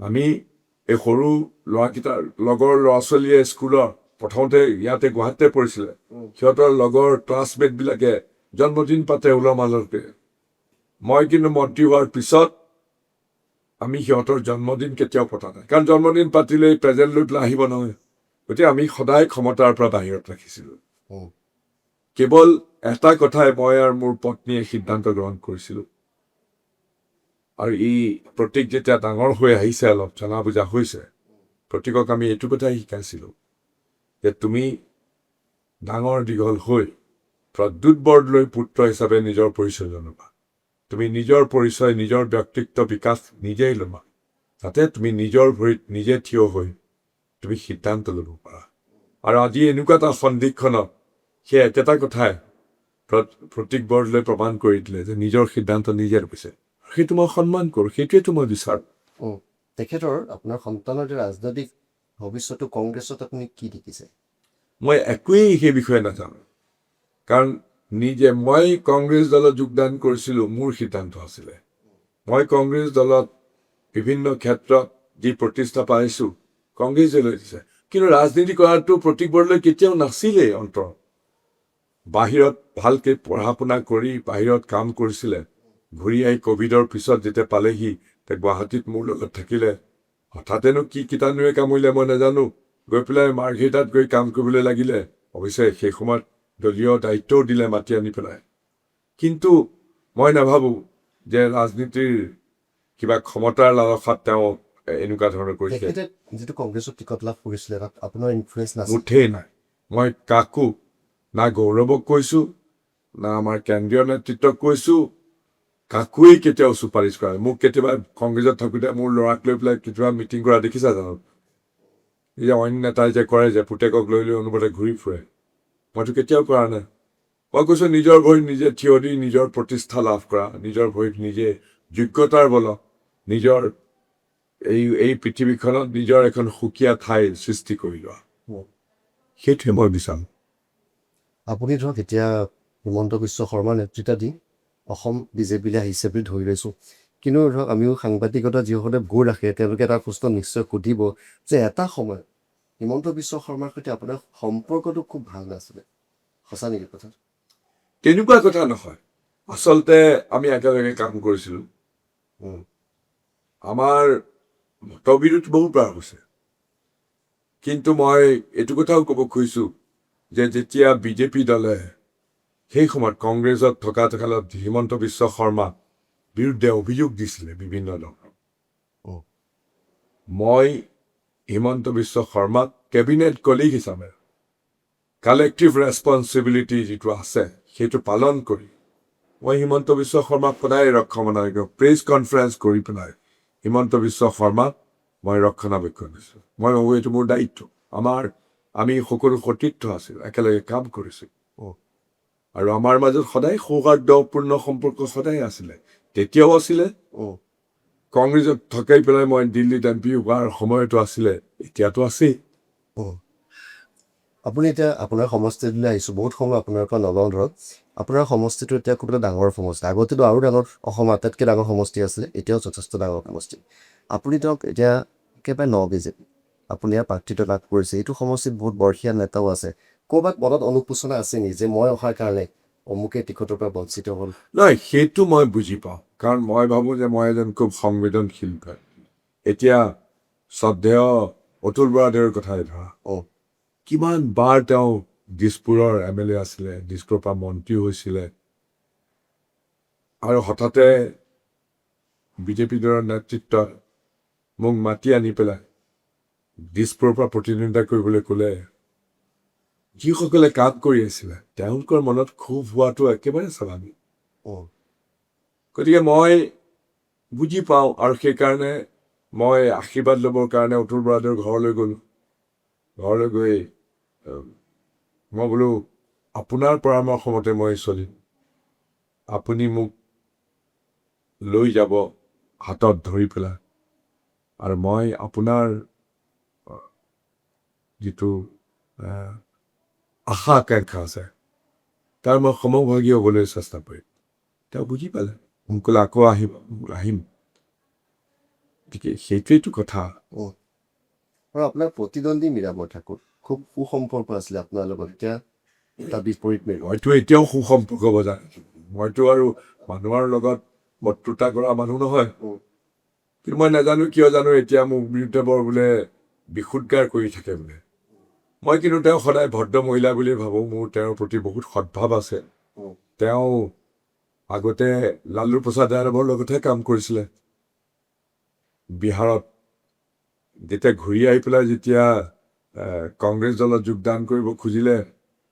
আমি এই সৰু ল'ৰাকেইটাৰ লগৰ ল'ৰা ছোৱালীয়ে স্কুলৰ প্ৰথমতে ইয়াতে গুৱাহাটীতে পঢ়িছিলে, সিহঁতৰ লগৰ ক্লাছমেটবিলাকে জন্মদিন পাতে উলহ-মালহকৈ। মই কিন্তু মন্ত্ৰী হোৱাৰ পিছত আমি সিহঁতৰ জন্মদিন কেতিয়াও পতা নাই, কাৰণ জন্মদিন পাতিলেই প্ৰেজেণ্ট লৈ পেলাই আহিব নহয়। গতিকে আমি সদায় ক্ষমতাৰ পৰা বাহিৰত ৰাখিছিলোঁ। কেৱল এটা কথাই মই আৰু মোৰ পত্নীয়ে সিদ্ধান্ত গ্ৰহণ কৰিছিলোঁ, আৰু ই প্ৰতীক যেতিয়া ডাঙৰ হৈ আহিছে, অলপ জনা বুজা হৈছে, প্ৰতীকক আমি এইটো কথাই শিকাইছিলোঁ যে তুমি ডাঙৰ দীঘল হৈ প্ৰদ্যুৎ বৰদলৈৰ পুত্ৰ হিচাপে নিজৰ পৰিচয় জনাবা। তুমি নিজৰ পৰিচয়, নিজৰ ব্যক্তিত্ব বিকাশ নিজেই ল'বা, যাতে তুমি নিজৰ ভৰিত নিজে থিয় হৈ তুমি সিদ্ধান্ত ল'ব পাৰা। আৰু আজি এনেকুৱা এটা সন্ধিক্ষণত সেই একেটা কথাই প্ৰতীক বৰদলৈ প্ৰমাণ কৰি দিলে যে নিজৰ সিদ্ধান্ত নিজে লৈছে। সেইটো মই সন্মান কৰোঁ, সেইটোৱেতো মই বিচাৰোঁ।
তেখেতৰ আপোনাৰ সন্তানৰ যে ৰাজনৈতিক ভৱিষ্যতটো কংগ্ৰেছত আপুনি কি দেখিছে?
মই একোৱেই সেই বিষয়ে নাজানো, কাৰণ মই কংগ্ৰেছ দলত যোগদান কৰিছিলোঁ, মোৰ সিদ্ধান্ত আছিলে। মই কংগ্ৰেছ দলত বিভিন্ন ক্ষেত্ৰত যি প্ৰতিষ্ঠা পাইছোঁ কংগ্ৰেছে লৈ দিছে, কিন্তু ৰাজনীতি কৰাটো প্ৰতীক বৰদলৈ কেতিয়াও নাছিলেই। বাহিৰত ভালকৈ পঢ়া শুনা কৰি বাহিৰত কাম কৰিছিলে। ঘূৰি আহি ক'ভিডৰ পিছত যেতিয়া পালেহি, তেওঁ গুৱাহাটীত মোৰ লগত থাকিলে। হঠাতেনো কি কীটাণুৱে কামুৰিলে মই নাজানো, গৈ পেলাই মাৰ্ঘেৰিটাত গৈ কাম কৰিবলৈ লাগিলে। অৱশ্যে সেই সময়ত দলীয় দায়িত্বও দিলে মাতি আনি পেলাই। কিন্তু মই নাভাবোঁ যে ৰাজনীতিৰ কিবা ক্ষমতাৰ লালসাত তেওঁ এনেকুৱা ধৰণৰ কৰিছে।
তেখেতে যিটো কংগ্ৰেছত টিকট লাভ কৰিছিলে তাত আপোনাৰ ইনফ্লুৱেঞ্চ নাছিল?
মুঠেই নাই। মই কাকো না গৌৰৱক কৈছোঁ, না আমাৰ কেন্দ্ৰীয় নেতৃত্বক কৈছোঁ, কাকোৱেই কেতিয়াও চুপাৰিচ কৰা নাই। মোক কেতিয়াবা কংগ্ৰেছত থাকোঁতে মোৰ ল'ৰাক লৈ পেলাই কেতিয়াবা মিটিং কৰা দেখিছা জানো? এই যে অইন নেতাই যে কৰে যে পুতেকক লৈ অনুমতে ঘূৰি ফুৰে, মইতো কেতিয়াও কৰা নাই। মই কৈছোঁ নিজৰ ভৰিত নিজে থিয় দি নিজৰ প্ৰতিষ্ঠা লাভ কৰা, নিজৰ ভৰিত নিজে যোগ্যতাৰ বলত নিজৰ এই পৃথিৱীখনত নিজৰ এখন সুকীয়া ঠাই সৃষ্টি কৰি লোৱা, সেইটোৱে মই বিচাৰোঁ।
আপুনি ধৰক এতিয়া হিমন্ত বিশ্ব শৰ্মাৰ নেতৃত্বাধীন অসম বিজেপিলৈ আহিছে বুলি ধৰি লৈছোঁ, কিন্তু ধৰক আমিও সাংবাদিকতা যিসকলে গৈ ৰাখে তেওঁলোকে এটা প্ৰশ্ন নিশ্চয় সুধিব যে এটা সময়ত হিমন্ত বিশ্ব শৰ্মাৰ সৈতে আপোনাৰ সম্পৰ্কটো খুব ভাল নাছিলে, সঁচা নেকি কথা?
তেনেকুৱা কথা নহয়। আচলতে আমি একেলগে কাম কৰিছিলোঁ। আমাৰ মতবিৰোধ বহুবাৰ হৈছে, কিন্তু মই এইটো কথাও ক'ব খুজিছোঁ যে যেতিয়া বিজেপি দলে সেই সময়ত কংগ্ৰেছত থকা কালত হিমন্ত বিশ্ব শৰ্মাৰ বিৰুদ্ধে অভিযোগ দিছিলে বিভিন্ন ধৰণৰ, মই হিমন্ত বিশ্ব শৰ্মাক কেবিনেট কলিগ হিচাপে কালেক্টিভ ৰেছপনচিবিলিটি যিটো আছে সেইটো পালন কৰি মই হিমন্ত বিশ্ব শৰ্মাক সদায় ৰক্ষণাবেক্ষণ প্ৰেছ কনফাৰেন্স কৰি পেলাই হিমন্ত বিশ্ব শৰ্মাক মই ৰক্ষণাবেক্ষণ দিছোঁ। মই ভাবোঁ এইটো মোৰ দায়িত্ব। আমি সকলো সতীৰ্থ আছিল, একেলগে কাম কৰিছোঁ, আৰু আমাৰ মাজত সদায় সৌহাৰ্দ্যপূৰ্ণ সম্পৰ্ক সদায় আছিলে, তেতিয়াও আছিলে। কংগ্ৰেছত থকাই পেলাই মই দিল্লীত MP হোৱাৰ সময়তো আছিলে, এতিয়াতো আছেই।
আপুনি এতিয়া আপোনাৰ সমষ্টিলৈ আহিছোঁ, বহুত সময় আপোনাৰ পৰা নলওঁ। ধৰক আপোনাৰ সমষ্টিটো এতিয়া খুব এটা ডাঙৰ সমষ্টি, আগতেতো আৰু ডাঙৰ, অসম আটাইতকৈ ডাঙৰ সমষ্টি আছিলে, এতিয়াও যথেষ্ট ডাঙৰ সমষ্টি। আপুনি ধৰক এতিয়া একেবাৰে বিজেপি আপুনি ইয়াৰ প্ৰাৰ্থিত্ব লাভ কৰিছে, এইটো সমষ্টিত বহুত বৰ্ষীয়া নেতাও আছে। ক'ৰবাত মনত অনুশোচনা আছে নেকি যে মই অহাৰ কাৰণে অমুকে টিকটৰ পৰা বঞ্চিত হ'ল?
নহয়, সেইটো মই বুজি পাওঁ, কাৰণ মই ভাবোঁ যে মই এজন খুব সংবেদনশীল ব্যক্তি। এতিয়া শ্ৰদ্ধেয় অতুল বৰাদেৱৰ কথাই ধৰা, কিমান বাৰ তেওঁ দিছপুৰৰ MLA আছিলে, দিছপুৰৰ পৰা মন্ত্ৰী হৈছিলে, আৰু হঠাতে বিজেপি দলৰ নেতৃত্বই মোক মাতি আনি পেলাই দিছপুৰৰ পৰা প্ৰতিদ্বন্দ্বিতা কৰিবলৈ ক'লে। যিসকলে কাম কৰি আছিলে তেওঁলোকৰ মনত ক্ষোভ হোৱাটো একেবাৰে স্বাভাৱিক। গতিকে মই বুজি পাওঁ, আৰু সেইকাৰণে মই আশীৰ্বাদ ল'বৰ কাৰণে অতুল বৰাদেৱৰ ঘৰলৈ গ'লোঁ। ঘৰলৈ গৈ মই বোলো আপোনাৰ পৰামৰ্শ মতে মই চলিম, আপুনি মোক লৈ যাব হাতত ধৰি পেলাই, আৰু মই আপোনাৰ যিটো আশা আকাংক্ষা আছে তাৰ মই সমভাগী হ'বলৈ চেষ্টা কৰিম। তেওঁ বুজি পালে, মোক ক'লে আকৌ আহিম। গতিকে সেইটোৱেইটো কথা।
আৰু আপোনাৰ প্ৰতিদ্বন্দ্বী মীৰাবৰ ঠাকুৰ খুব সুসম্পৰ্ক আছিলে আপোনাৰ লগত, এতিয়া তাৰ বিপৰীত মেৰু।
মইতো এতিয়াও সুসম্পৰ্ক বজাই আছোঁ, মইতো আৰু মানুহৰ লগত শত্ৰুতা কৰা মানুহ নহয়। কিন্তু মই নাজানো কিয় জানো এতিয়া মোক বিৰুদ্ধে বৰ বোলে বিশুদ্ধাৰ কৰি থাকে বোলে। মই কিন্তু তেওঁ সদায় ভদ্ৰ মহিলা বুলি ভাবোঁ, মোৰ তেওঁৰ প্ৰতি বহুত সদ্ভাৱ আছে। তেওঁ আগতে লালু প্ৰসাদ যাদৱৰ লগতহে কাম কৰিছিলে বিহাৰত। যেতিয়া ঘূৰি আহি পেলাই যেতিয়া কংগ্ৰেছ দলত যোগদান কৰিব খুজিলে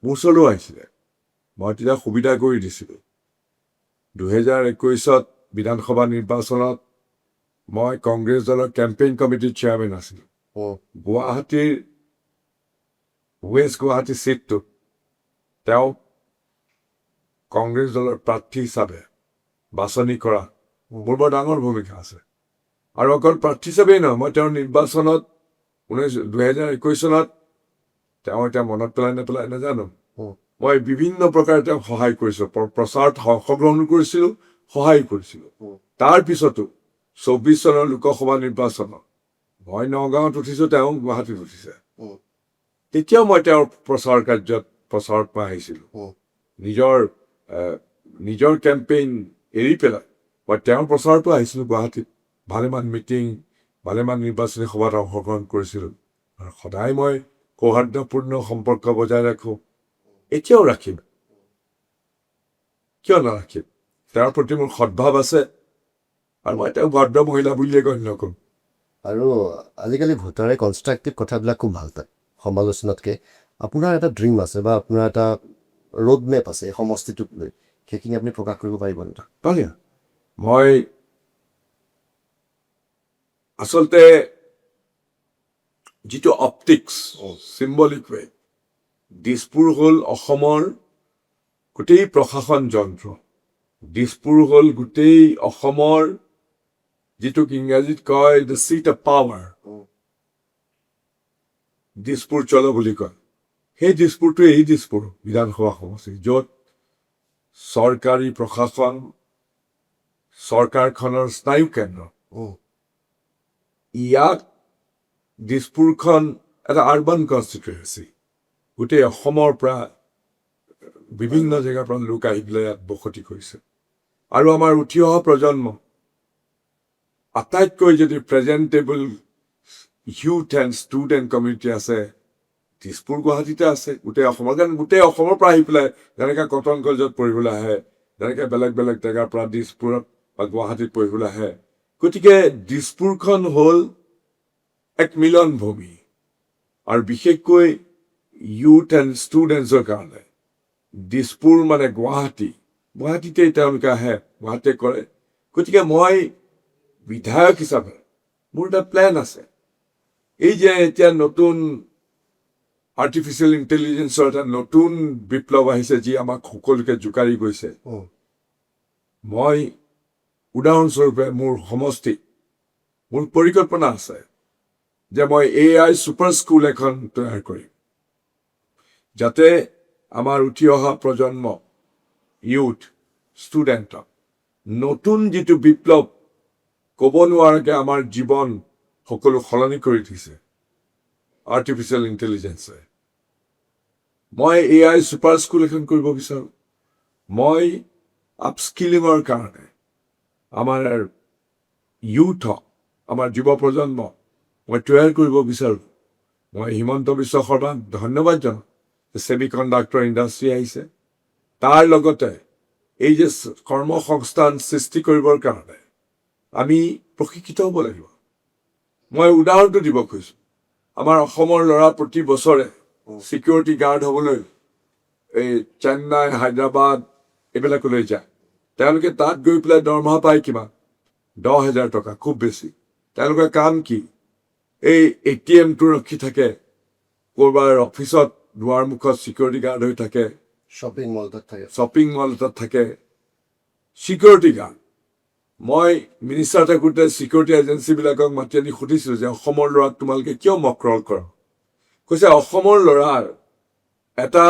মোৰ ওচৰলৈও আহিছিলে, মই তেতিয়া সুবিধা কৰি দিছিলোঁ। 2021 বিধানসভা নিৰ্বাচনত মই কংগ্ৰেছ দলৰ কেম্পেইন কমিটিৰ চেয়াৰমেন আছিলোঁ। গুৱাহাটীৰ ৱেষ্ট গুৱাহাটী চিটটোত তেওঁ কংগ্ৰেছ দলৰ প্ৰাৰ্থী হিচাপে বাছনি কৰা মোৰ বৰ ডাঙৰ ভূমিকা আছে আৰু অকল প্ৰাৰ্থী হিচাপেই নহয় মই তেওঁৰ নিৰ্বাচনত 2021 চনত তেওঁ এতিয়া মনত পেলাই নাজানো মই বিভিন্ন প্ৰকাৰে তেওঁক সহায় কৰিছোঁ প্ৰচাৰত অংশগ্ৰহণ কৰিছিলোঁ সহায় কৰিছিলোঁ তাৰ পিছতো 24 চনৰ লোকসভা নিৰ্বাচনত মই নগাঁৱত উঠিছোঁ তেওঁ গুৱাহাটীত উঠিছে তেতিয়াও মই তেওঁৰ প্ৰচাৰত মই আহিছিলোঁ নিজৰ কেম্পেইন এৰি পেলাই মই তেওঁৰ প্ৰচাৰতো আহিছিলোঁ গুৱাহাটীত ভালেমান মিটিং ভালেমান নিৰ্বাচনী সভাত অংশগ্ৰহণ কৰিছিলোঁ আৰু সদায় মই সৌহাৰ্দ্যপূৰ্ণ সম্পৰ্ক বজাই ৰাখোঁ এতিয়াও ৰাখিম কিয় নাৰাখিম তেওঁৰ প্ৰতি মোৰ সদ্ভাৱ আছে আৰু মই তেওঁক ভদ্ৰ মহিলা বুলিয়ে গণ্য কৰোঁ
আৰু আজিকালি ভোটাৰে কনষ্ট্ৰাক্টিভ কথাবিলাক খুব ভাল পায় সমালোচনাতকৈ আপোনাৰ এটা ড্ৰিম আছে বা আপোনাৰ এটা ৰোড মেপ আছে এই সমষ্টিটোক লৈ সেইখিনি আপুনি প্ৰকাশ কৰিব পাৰিব নেকি
পালে মই আচলতে যিটো অপটিক্স চিম্বলিক ৱে দিছপুৰ হ'ল অসমৰ গোটেই প্ৰশাসন যন্ত্ৰ দিছপুৰ হ'ল গোটেই অসমৰ যিটোক ইংৰাজীত কয় the seat of power Dispur চলো বুলি কয় সেই দিছপুৰটো এই দিছপুৰ বিধানসভা সমষ্টি য'ত চৰকাৰী প্ৰশাসন চৰকাৰখনৰ স্নায়ু কেন্দ্ৰ ইয়াত দিছপুৰখন এটা আৰ্বান কনষ্টিটুৱেঞ্চি গোটেই অসমৰ পৰা বিভিন্ন জেগাৰ পৰা লোক আহি পেলাই ইয়াত বসতি কৰিছে আৰু আমাৰ উঠি অহা প্ৰজন্ম আটাইতকৈ যদি প্ৰেজেণ্টেবল ইউথ এণ্ড ষ্টুডেণ্ট কমিউনিটি আছে দিছপুৰ গুৱাহাটীতে আছে গোটেই অসমৰ কাৰণ গোটেই অসমৰ পৰা আহি পেলাই যেনেকৈ কটন কলেজত পঢ়িবলৈ আহে যেনেকৈ বেলেগ বেলেগ জেগাৰ পৰা দিছপুৰত বা গুৱাহাটীত পঢ়িবলৈ আহে গতিকে দিছপুৰখন হ'ল এক মিলনভূমি আৰু বিশেষকৈ ইউথ এণ্ড ষ্টুডেণ্টছৰ কাৰণে দিছপুৰ মানে গুৱাহাটীতেই তেওঁলোকে আহে গুৱাহাটীতে কৰে গতিকে মই বিধায়ক হিচাপে মোৰ এটা প্লেন আছে এই যে এতিয়া নতুন আৰ্টিফিচিয়েল ইণ্টেলিজেন্সৰ এটা নতুন বিপ্লৱ আহিছে যি আমাক সকলোকে জোকাৰি গৈছে মই উদাহৰণস্বৰূপে মোৰ সমষ্টিত মোৰ পৰিকল্পনা আছে যে মই AI ছুপাৰ স্কুল এখন তৈয়াৰ কৰিম যাতে আমাৰ উঠি অহা প্ৰজন্ম ইউথ ষ্টুডেণ্টক নতুন যিটো বিপ্লৱ ক'ব নোৱাৰাকৈ আমাৰ জীৱন সকলো সলনি কৰি দিছে আৰ্টিফিচিয়েল ইণ্টেলিজেন্সে মই AI ছুপাৰ স্কুল এখন কৰিব বিচাৰোঁ মই আপস্কিলিঙৰ কাৰণে আমাৰ ইউথক আমাৰ যুৱ প্ৰজন্মক মই তৈয়াৰ কৰিব বিচাৰোঁ মই হিমন্ত বিশ্ব শৰ্মাক ধন্যবাদ জনাওঁ যে ছেমি কণ্ডাক্টৰ ইণ্ডাষ্ট্ৰী আহিছে তাৰ লগতে এই যে কৰ্মসংস্থান সৃষ্টি কৰিবৰ কাৰণে আমি প্ৰশিক্ষিত হ'ব লাগিব মই উদাহৰণটো দিব খুজিছোঁ আমাৰ অসমৰ ল'ৰা প্ৰতি বছৰে ছিকিউৰিটি গাৰ্ড হ'বলৈ এই চেন্নাই হায়দৰাবাদ এইবিলাকলৈ যায় তেওঁলোকে তাত গৈ পেলাই দৰমহা পায় কিমান 10,000 টকা খুব বেছি তেওঁলোকৰ কাম কি এই ATMটো ৰখি থাকে ক'ৰবাৰ অফিচত দুৱাৰমুখত ছিকিউৰিটি গাৰ্ড হৈ থাকে শ্বপিং মল এটাত থাকে ছিকিউৰিটি গাৰ্ড মই মিনিষ্টাৰ থাকোঁতে ছিকিউৰিটি এজেঞ্চিবিলাকক মাতি আনি সুধিছিলোঁ যে অসমৰ ল'ৰাক তোমালোকে কিয় মক্ৰল কৰা কৈছে অসমৰ ল'ৰাৰ এটা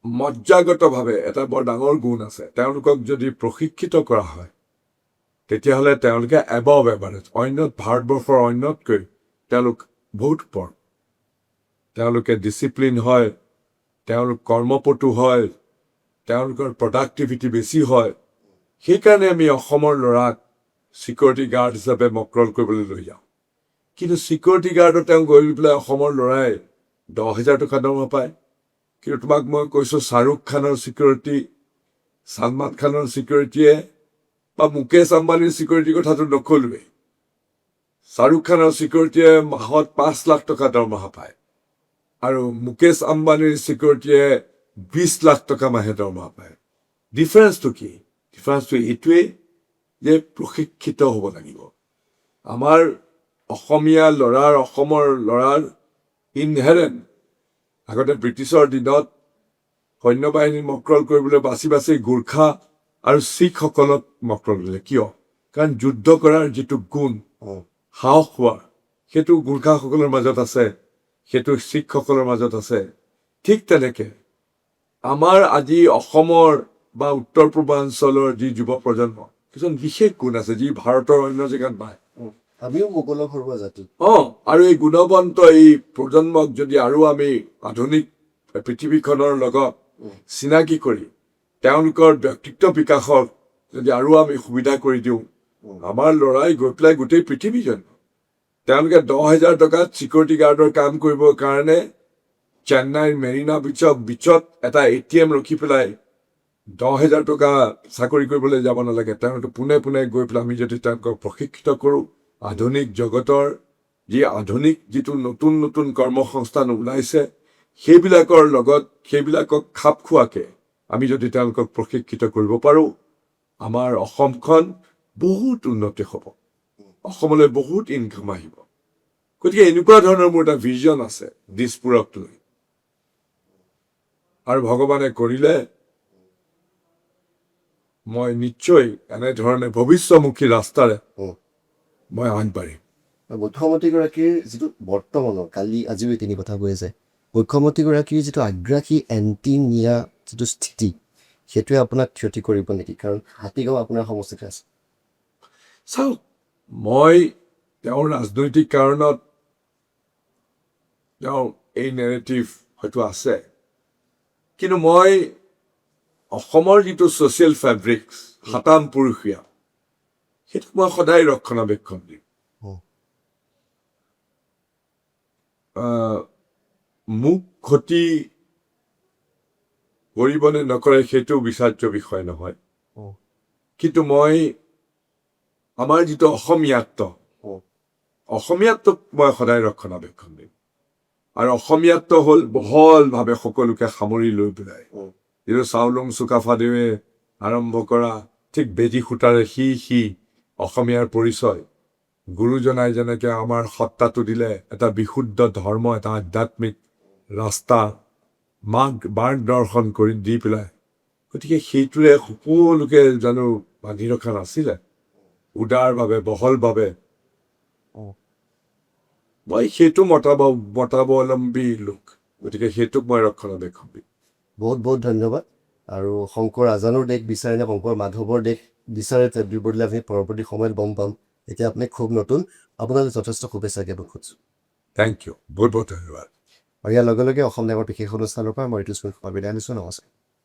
মজ্জাগতভাৱে এটা বৰ ডাঙৰ গুণ আছে তেওঁলোকক যদি প্ৰশিক্ষিত কৰা হয় তেতিয়াহ'লে তেওঁলোকে এবভ এভাৰেজ অন্যত ভাৰতবৰ্ষৰ অন্যতকৈ তেওঁলোক বহুত ওপৰ তেওঁলোকে ডিচিপ্লিন হয় তেওঁলোক কৰ্মপটু হয় তেওঁলোকৰ প্ৰডাক্টিভিটি বেছি হয় সেইকাৰণে আমি অসমৰ ল'ৰাক ছিকিউৰিটি গাৰ্ড হিচাপে মক্ৰল কৰিবলৈ লৈ যাওঁ কিন্তু ছিকিউৰিটি গাৰ্ডত তেওঁ গৈ পেলাই অসমৰ ল'ৰাই 10,000 টকা দৰমহা পায় কিন্তু তোমাক মই কৈছোঁ শ্বাহৰুখ খানৰ ছিকিউৰিটি ছালমান খানৰ ছিকিউৰিটিয়ে বা মুকেশ আম্বানীৰ ছিকিউৰিটিৰ কথাটো নকলোৱেই শ্বাহৰুখ খানৰ ছিকিউৰিটিয়ে মাহত 5 লাখ টকা দৰমহা পায় আৰু মুকেশ আম্বানীৰ ছিকিউৰিটিয়ে 20 লাখ টকা মাহে দৰমহা পায় ডিফাৰেঞ্চটো কি ডিফাৰেঞ্চটো এইটোৱেই যে প্ৰশিক্ষিত হ'ব লাগিব আমাৰ অসমীয়া ল'ৰাৰ অসমৰ ল'ৰাৰ ইনহেৰেণ্ট আগতে ব্ৰিটিছৰ দিনত সৈন্যবাহিনী মক্ৰল কৰিবলৈ বাছি বাছি গোৰ্খা আৰু শিখসকলক মক্ৰল দিলে। কিয়? কাৰণ যুদ্ধ কৰাৰ যিটো গুণ, সাহস হোৱা, সেইটো গোৰ্খাসকলৰ মাজত আছে, সেইটো শিখসকলৰ মাজত আছে। ঠিক তেনেকে আমাৰ আজি অসমৰ বা উত্তৰ পূৰ্বাঞ্চলৰ যি যুৱ প্ৰজন্ম, কিছুমান বিশেষ গুণ আছে যি ভাৰতৰ অন্য জেগাত নাই।
আমিও মোগলৰ ঘৰুৱা জাতি।
আৰু এই গুণৱন্ত এই প্ৰজন্মক যদি আৰু আমি আধুনিক পৃথিৱীখনৰ লগত চিনাকি কৰি তেওঁলোকৰ ব্যক্তিত্ব বিকাশৰ যদি আৰু আমি সুবিধা কৰি দিওঁ, আমাৰ ল'ৰাই গৈ পেলাই গোটেই পৃথিৱীজন, তেওঁলোকে 10,000 টকাত চিকিউৰিটি গাৰ্ডৰ কাম কৰিবৰ কাৰণে চেন্নাইৰ মেৰিনা বিচত এটা ATM ৰখি পেলাই 10,000 টকা চাকৰি কৰিবলৈ যাব নালাগে। তেওঁলোকে পোনে পোনে গৈ পেলাই আমি যদি তেওঁলোকক প্ৰশিক্ষিত কৰোঁ, আধুনিক জগতৰ যিটো নতুন নতুন কৰ্মসংস্থান ওলাইছে, সেইবিলাকৰ লগত সেইবিলাকক খাপ খোৱাকে আমি যদি তেওঁলোকক প্ৰশিক্ষিত কৰিব পাৰোঁ, আমাৰ অসমখন বহুত উন্নতি হ'ব, অসমলৈ বহুত ইনকাম আহিব। গতিকে এনেকুৱা ধৰণৰ মোৰ এটা ভিজন আছে দিছপুৰক লৈ, আৰু ভগৱানে কৰিলে মই নিশ্চয় এনেধৰণে ভৱিষ্যমুখী ৰাস্তাৰে মই আগবাঢ়িম।
মুখ্যমন্ত্ৰীগৰাকীৰ যিটো বৰ্তমানৰ আজিও তিনি কথা কৈ আছে, মুখ্যমন্ত্ৰীগৰাকীৰ যিটো আগ্ৰাসী এণ্টি নিয়া যিটো স্থিতি, সেইটোৱে আপোনাক ক্ষতি কৰিব নেকি? কাৰণ হাতীগাঁও আপোনাৰ সমষ্টিতে আছে।
চাওক, মই তেওঁৰ ৰাজনৈতিক কাৰণত তেওঁৰ এই নেৰেটিভ হয়তো আছে, কিন্তু মই অসমৰ যিটো ছ'চিয়েল ফেব্ৰিক্স, সাতাম পুৰুষীয়া, সেইটো মই সদায় ৰক্ষণাবেক্ষণ দিম। মোক ক্ষতি কৰিবনে নকৰে সেইটো বিচাৰ্য বিষয় নহয়, কিন্তু মই আমাৰ যিটো অসমীয়াত্বক মই সদায় ৰক্ষণাবেক্ষণ দিম। আৰু অসমীয়াত্ব হ'ল বহলভাৱে সকলোকে সামৰি লৈ পেলাই, যিটো চাওলুং চুকাফাদেৱে আৰম্ভ কৰা ঠিক বেজী সূতাৰে সি অসমীয়াৰ পৰিচয়। গুৰুজনাই যেনেকৈ আমাৰ সত্তাটো দিলে, এটা বিশুদ্ধ ধৰ্ম, এটা আধ্যাত্মিক ৰাস্তা, মাৰ্গদৰ্শন কৰি দি পেলাই, গতিকে সেইটোৰে সকলোকে জানো বান্ধি ৰখা নাছিলে উদাৰভাৱে, বহলভাৱে। মই সেইটো মতাৱলম্বী লোক, গতিকে সেইটোক মই ৰক্ষণাবেক্ষণ দিম।
বহুত বহুত ধন্যবাদ। আৰু শংকৰ আজানৰ দেশ বিচাৰে নে শংকৰ মাধৱৰ দেশ বিচাৰে, বদলে আমি পৰৱৰ্তী সময়ত গম পাম। এতিয়া আপুনি খুব নতুন, আপোনালৈ যথেষ্ট শুভেচ্ছা জ্ঞাপন কৰিছোঁ।
থেংক ইউ, বহুত বহুত ধন্যবাদ।
আৰু ইয়াৰ লগে লগে অসম নামৰ বিশেষ অনুষ্ঠানৰ পৰা মই ঋতুস্মিন বিদায় লৈছোঁ। নমস্কাৰ।